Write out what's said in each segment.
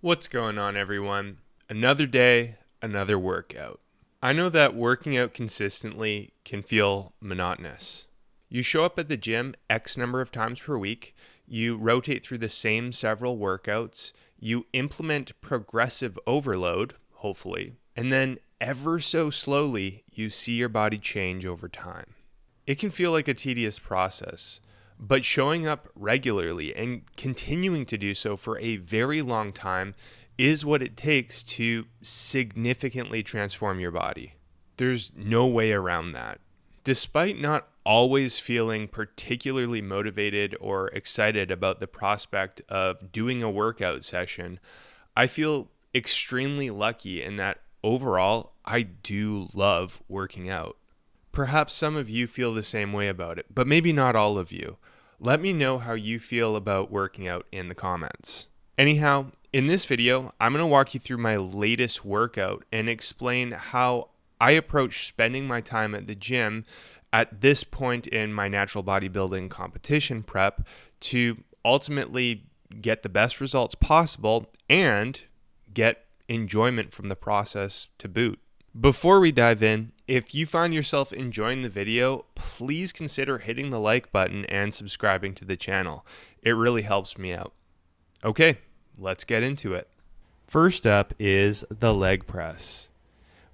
What's going on, everyone? Another day, another workout. I know that working out consistently can feel monotonous. You show up at the gym X number of times per week, you rotate through the same several workouts, you implement progressive overload, hopefully, and then ever so slowly you see your body change over time. It can feel like a tedious process, but showing up regularly and continuing to do so for a very long time is what it takes to significantly transform your body. There's no way around that. Despite not always feeling particularly motivated or excited about the prospect of doing a workout session, I feel extremely lucky in that overall, I do love working out. Perhaps some of you feel the same way about it, but maybe not all of you. Let me know how you feel about working out in the comments. Anyhow, in this video, I'm going to walk you through my latest workout and explain how I approach spending my time at the gym at this point in my natural bodybuilding competition prep to ultimately get the best results possible and get enjoyment from the process to boot. Before we dive in, if you find yourself enjoying the video, please consider hitting the like button and subscribing to the channel. It really helps me out. Okay, let's get into it. First up is the leg press.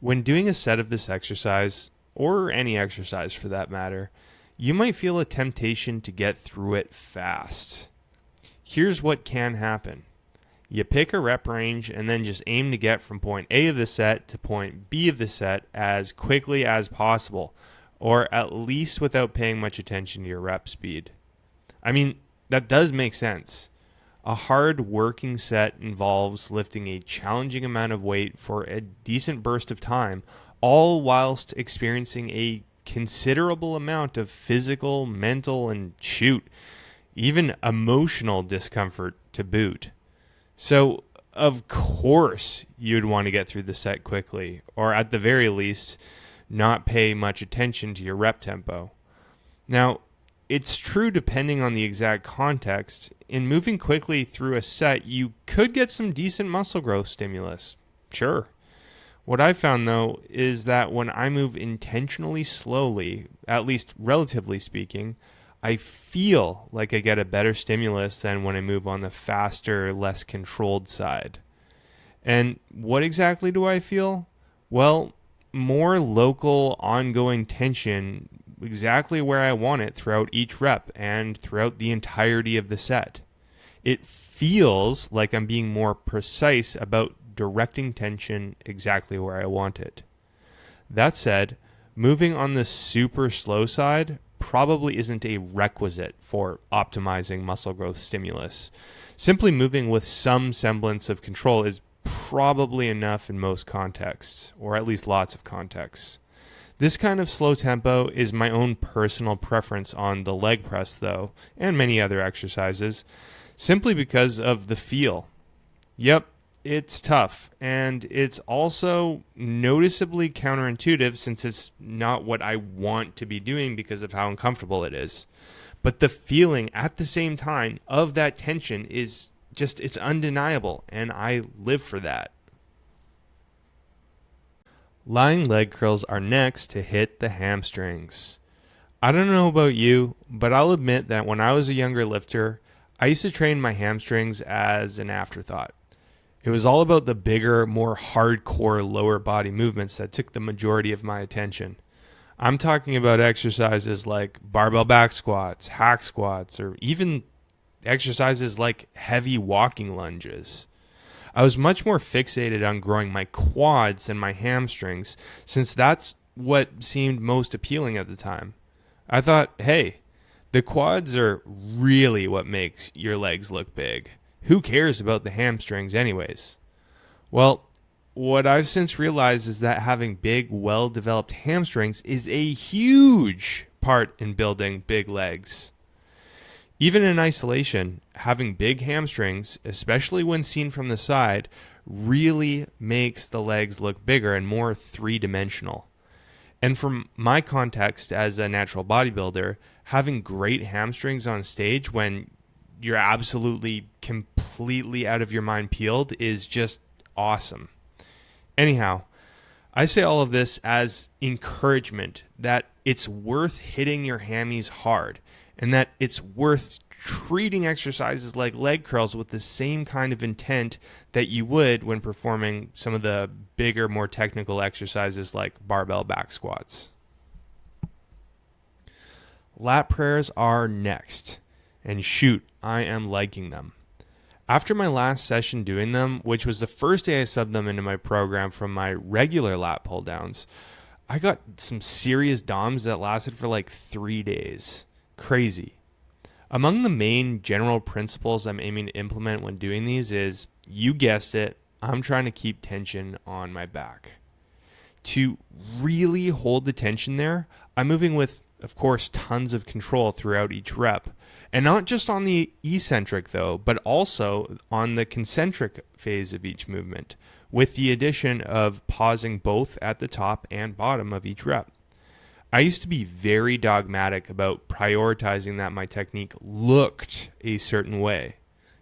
When doing a set of this exercise, or any exercise for that matter, you might feel a temptation to get through it fast. Here's what can happen. You pick a rep range and then just aim to get from point A of the set to point B of the set as quickly as possible, or at least without paying much attention to your rep speed. I mean, that does make sense. A hard working set involves lifting a challenging amount of weight for a decent burst of time, all whilst experiencing a considerable amount of physical, mental, and even emotional discomfort to boot. So, of course, you'd want to get through the set quickly, or at the very least, not pay much attention to your rep tempo. Now, it's true depending on the exact context. In moving quickly through a set, you could get some decent muscle growth stimulus. Sure. What I found, though, is that when I move intentionally slowly, at least relatively speaking, I feel like I get a better stimulus than when I move on the faster, less controlled side. And what exactly do I feel? Well, more local, ongoing tension exactly where I want it throughout each rep and throughout the entirety of the set. It feels like I'm being more precise about directing tension exactly where I want it. That said, moving on the super slow side probably isn't a requisite for optimizing muscle growth stimulus. Simply moving with some semblance of control is probably enough in most contexts, or at least lots of contexts. This kind of slow tempo is my own personal preference on the leg press, though, and many other exercises, simply because of the feel. Yep, it's tough, and it's also noticeably counterintuitive since it's not what I want to be doing because of how uncomfortable it is. But the feeling at the same time of that tension is it's undeniable, and I live for that. Lying leg curls are next to hit the hamstrings. I don't know about you, but I'll admit that when I was a younger lifter, I used to train my hamstrings as an afterthought. It was all about the bigger, more hardcore lower body movements that took the majority of my attention. I'm talking about exercises like barbell back squats, hack squats, or even exercises like heavy walking lunges. I was much more fixated on growing my quads than my hamstrings, since that's what seemed most appealing at the time. I thought, hey, the quads are really what makes your legs look big. Who cares about the hamstrings anyways? Well, what I've since realized is that having big, well-developed hamstrings is a huge part in building big legs. Even in isolation, having big hamstrings, especially when seen from the side, really makes the legs look bigger and more three-dimensional. And from my context as a natural bodybuilder, having great hamstrings on stage when you're absolutely completely out of your mind peeled is just awesome. Anyhow, I say all of this as encouragement that it's worth hitting your hammies hard and that it's worth treating exercises like leg curls with the same kind of intent that you would when performing some of the bigger, more technical exercises like barbell back squats. Lat prayers are next, and shoot, I am liking them. After my last session doing them, which was the first day I subbed them into my program from my regular lat pull downs, I got some serious DOMs that lasted for like 3 days. Crazy. Among the main general principles I'm aiming to implement when doing these is, you guessed it, I'm trying to keep tension on my back. To really hold the tension there, I'm moving with, of course, tons of control throughout each rep. And not just on the eccentric though, but also on the concentric phase of each movement, with the addition of pausing both at the top and bottom of each rep. I used to be very dogmatic about prioritizing that my technique looked a certain way.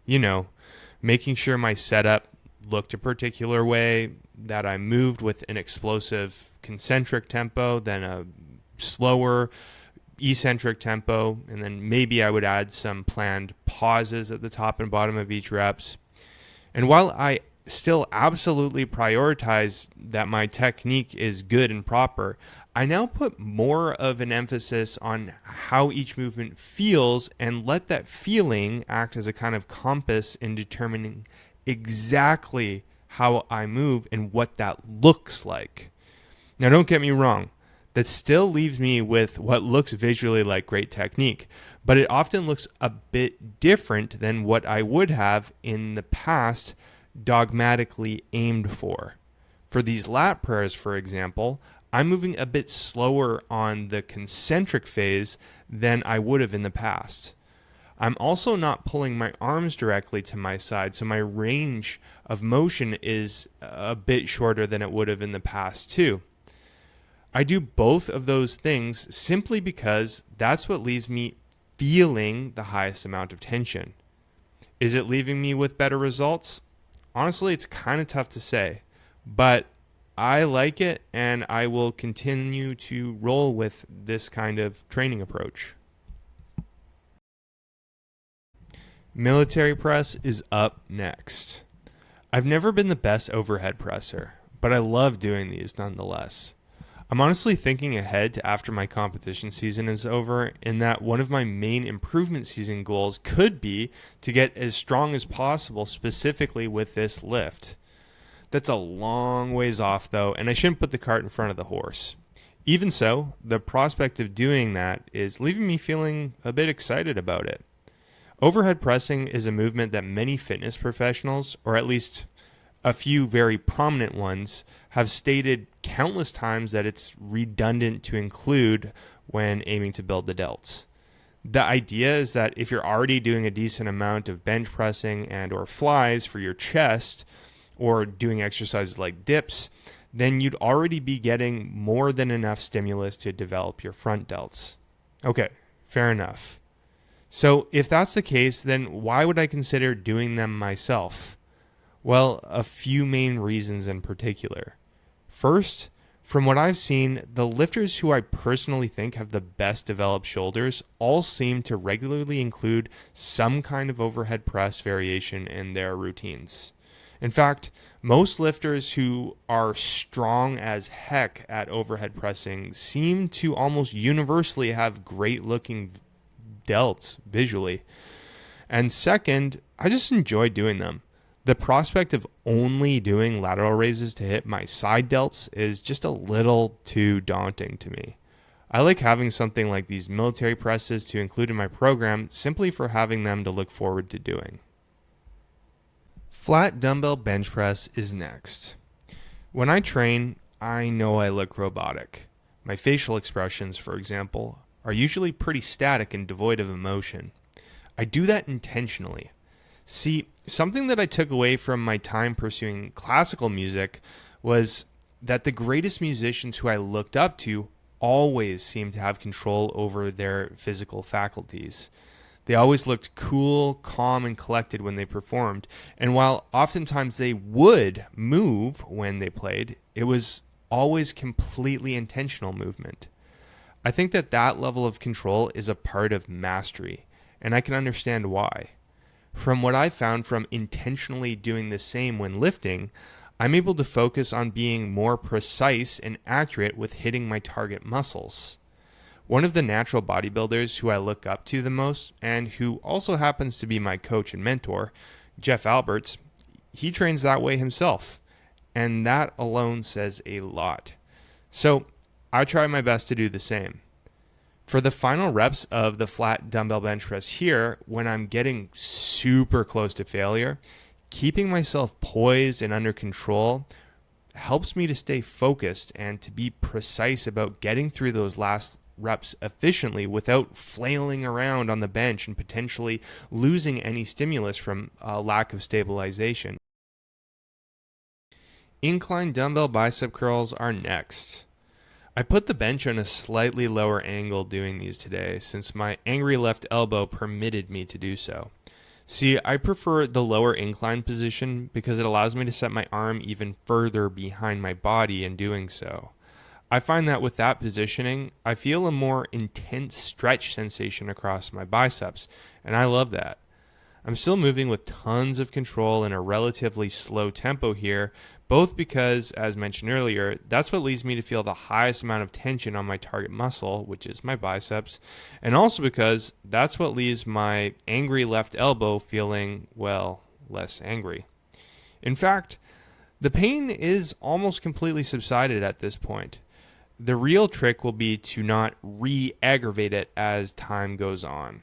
You know, making sure my setup looked a particular way, that I moved with an explosive concentric tempo, then a slower eccentric tempo, and then maybe I would add some planned pauses at the top and bottom of each reps. And while I still absolutely prioritize that my technique is good and proper, I now put more of an emphasis on how each movement feels and let that feeling act as a kind of compass in determining exactly how I move and what that looks like. Now, don't get me wrong. That still leaves me with what looks visually like great technique, but it often looks a bit different than what I would have in the past dogmatically aimed for. For these lat prayers, for example, I'm moving a bit slower on the concentric phase than I would have in the past. I'm also not pulling my arms directly to my side, so my range of motion is a bit shorter than it would have in the past too. I do both of those things simply because that's what leaves me feeling the highest amount of tension. Is it leaving me with better results? Honestly, it's kind of tough to say, but I like it and I will continue to roll with this kind of training approach. Military press is up next. I've never been the best overhead presser, but I love doing these nonetheless. I'm honestly thinking ahead to after my competition season is over, in that one of my main improvement season goals could be to get as strong as possible specifically with this lift. That's a long ways off though, and I shouldn't put the cart in front of the horse. Even so, the prospect of doing that is leaving me feeling a bit excited about it. Overhead pressing is a movement that many fitness professionals, or at least a few very prominent ones, have stated countless times that it's redundant to include when aiming to build the delts. The idea is that if you're already doing a decent amount of bench pressing and or flies for your chest, or doing exercises like dips, then you'd already be getting more than enough stimulus to develop your front delts. Okay, fair enough. So if that's the case, then why would I consider doing them myself? Well, a few main reasons in particular. First, from what I've seen, the lifters who I personally think have the best developed shoulders all seem to regularly include some kind of overhead press variation in their routines. In fact, most lifters who are strong as heck at overhead pressing seem to almost universally have great looking delts visually. And second, I just enjoy doing them. The prospect of only doing lateral raises to hit my side delts is just a little too daunting to me. I like having something like these military presses to include in my program simply for having them to look forward to doing. Flat dumbbell bench press is next. When I train, I know I look robotic. My facial expressions, for example, are usually pretty static and devoid of emotion. I do that intentionally. See, something that I took away from my time pursuing classical music was that the greatest musicians who I looked up to always seemed to have control over their physical faculties. They always looked cool, calm, and collected when they performed. And while oftentimes they would move when they played, it was always completely intentional movement. I think that level of control is a part of mastery, and I can understand why. From what I found from intentionally doing the same when lifting, I'm able to focus on being more precise and accurate with hitting my target muscles. One of the natural bodybuilders who I look up to the most, and who also happens to be my coach and mentor, Jeff Alberts, he trains that way himself, and that alone says a lot. So I try my best to do the same. For the final reps of the flat dumbbell bench press here, when I'm getting super close to failure, keeping myself poised and under control helps me to stay focused and to be precise about getting through those last reps efficiently without flailing around on the bench and potentially losing any stimulus from a lack of stabilization. Incline dumbbell bicep curls are next. I put the bench on a slightly lower angle doing these today since my angry left elbow permitted me to do so. See, I prefer the lower incline position because it allows me to set my arm even further behind my body in doing so. I find that with that positioning, I feel a more intense stretch sensation across my biceps, and I love that. I'm still moving with tons of control in a relatively slow tempo here, both because, as mentioned earlier, that's what leads me to feel the highest amount of tension on my target muscle, which is my biceps, and also because that's what leaves my angry left elbow feeling, well, less angry. In fact, the pain is almost completely subsided at this point. The real trick will be to not re-aggravate it as time goes on.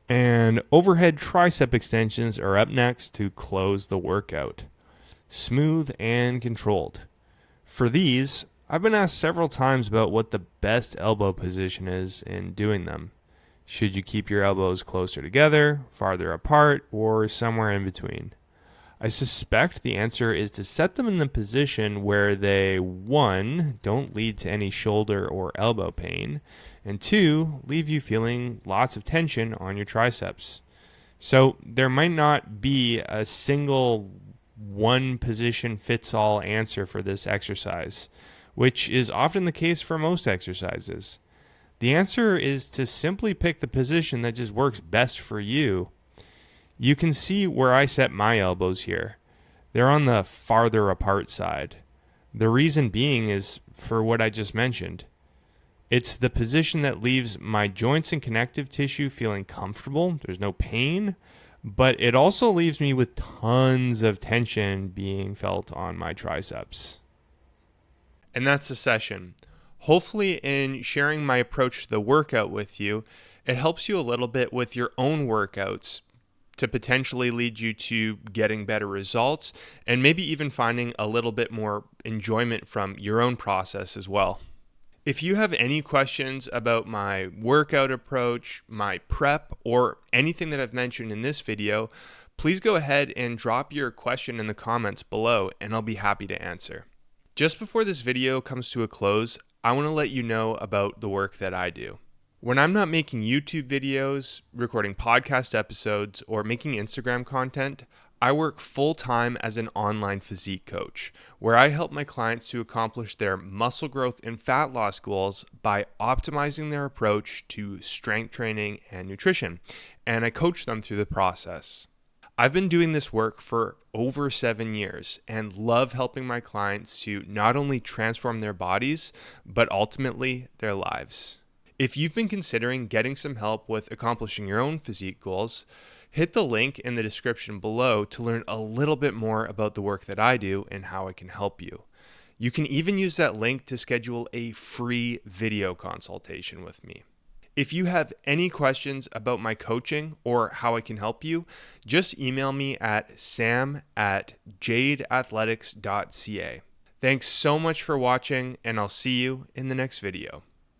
And overhead tricep extensions are up next to close the workout. Smooth and controlled. For these, I've been asked several times about what the best elbow position is in doing them. Should you keep your elbows closer together, farther apart, or somewhere in between? I suspect the answer is to set them in the position where they, 1, don't lead to any shoulder or elbow pain, and 2, leave you feeling lots of tension on your triceps. So there might not be a single one position fits all answer for this exercise, which is often the case for most exercises. The answer is to simply pick the position that just works best for you. You can see where I set my elbows here. They're on the farther apart side. The reason being is for what I just mentioned. It's the position that leaves my joints and connective tissue feeling comfortable. There's no pain, but it also leaves me with tons of tension being felt on my triceps. And that's the session. Hopefully, in sharing my approach to the workout with you, it helps you a little bit with your own workouts to potentially lead you to getting better results and maybe even finding a little bit more enjoyment from your own process as well. If you have any questions about my workout approach, my prep, or anything that I've mentioned in this video, please go ahead and drop your question in the comments below and I'll be happy to answer. Just before this video comes to a close, I want to let you know about the work that I do. When I'm not making YouTube videos, recording podcast episodes, or making Instagram content, I work full-time as an online physique coach, where I help my clients to accomplish their muscle growth and fat loss goals by optimizing their approach to strength training and nutrition, and I coach them through the process. I've been doing this work for over 7 years and love helping my clients to not only transform their bodies, but ultimately their lives. If you've been considering getting some help with accomplishing your own physique goals, hit the link in the description below to learn a little bit more about the work that I do and how I can help you. You can even use that link to schedule a free video consultation with me. If you have any questions about my coaching or how I can help you, just email me at sam@jadeathletics.ca. Thanks so much for watching, and I'll see you in the next video.